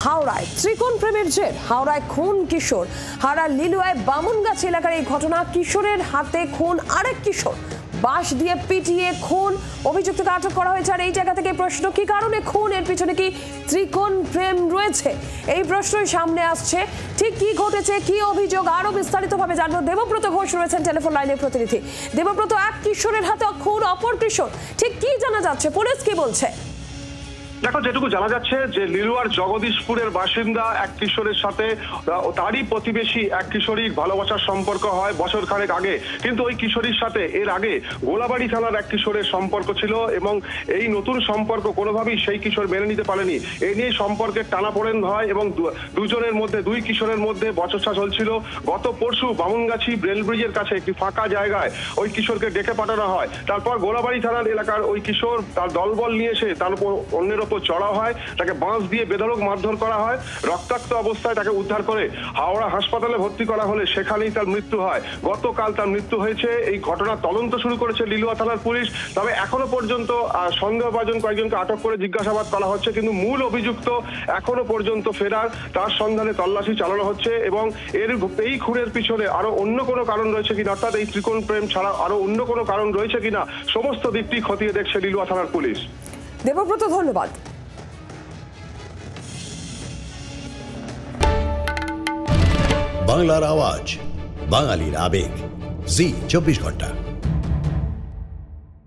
হাওড়ায় ত্রিকোণ প্রেমের জের, হাওড়ায় খুন কিশোর। হাওড়ার লিলুয়ায় বামুনগাছি এলাকার এই ঘটনা। কিশোরের হাতে খুন আরেক কিশোর, বাঁশ দিয়ে পিটিয়ে খুন। অভিযুক্তকে আটক করা হয়েছে। আর এই জায়গা থেকে প্রশ্ন, কি কারণে খুন? এর পিছনে কি ত্রিকোণ প্রেম রয়েছে? এই প্রশ্নই সামনে আসছে। ঠিক কি ঘটেছে, কি অভিযোগ, আরো বিস্তারিতভাবে জানবো। দেবব্রত ঘোষ রয়েছেন টেলিফোন লাইনের প্রতিনিধি। দেবব্রত, এক কিশোরের হাতে খুন অপর কিশোর, ঠিক কি জানা যাচ্ছে? পুলিশ কি বলছে? দেখো, যেটুকু জানা যাচ্ছে যে লিলুয়ার জগদীশপুরের বাসিন্দা এক কিশোরের সাথে তারই প্রতিবেশী এক কিশোরীর ভালোবাসার সম্পর্ক হয় বছর খানেক আগে। কিন্তু ওই কিশোরীর সাথে এর আগে গোলাবাড়ি থানার এক কিশোরের সম্পর্ক ছিল এবং এই নতুন সম্পর্ক কোনোভাবেই সেই কিশোর মেনে নিতে পারেনি। এই নিয়ে সম্পর্কের টানাপোড়েন হয় এবং দুই কিশোরের মধ্যে বচসা চলছিল। গত পরশু বামুনগাছি রেল ব্রিজের কাছে একটি ফাঁকা জায়গায় ওই কিশোরকে ডেকে পাঠানো হয়। তারপর গোলাবাড়ি থানার এলাকার ওই কিশোর তার দলবল নিয়ে এসে তার উপর অন্যের ওপর চড়া হয়, তাকে বাঁশ দিয়ে বেধড়ক মারধর করা হয়। রক্তাক্ত অবস্থায় তাকে উদ্ধার করে হাওড়া হাসপাতালে ভর্তি করা হলে সেখানেই তার মৃত্যু হয়। গতকাল তার মৃত্যু হয়েছে। এই ঘটনার তদন্ত শুরু করেছে লিলুয়া থানার পুলিশ। তবে এখনো পর্যন্ত সন্দেহভাজন কয়েকজনকে আটক করে জিজ্ঞাসাবাদ করা হচ্ছে, কিন্তু মূল অভিযুক্ত এখনো পর্যন্ত ফেরার, তার সন্ধানে তল্লাশি চালানো হচ্ছে এবং এই খুনের পিছনে আরো অন্য কোনো কারণ রয়েছে কিনা, অর্থাৎ এই ত্রিকোণ প্রেম ছাড়া আরো অন্য কোনো কারণ রয়েছে কিনা, সমস্ত দিকটি খতিয়ে দেখছে লিলুয়া থানার পুলিশ। দেবব্রত, ধন্যবাদ। বাংলার আওয়াজ, বাঙালির আবেগ, জি 24 ঘন্টা।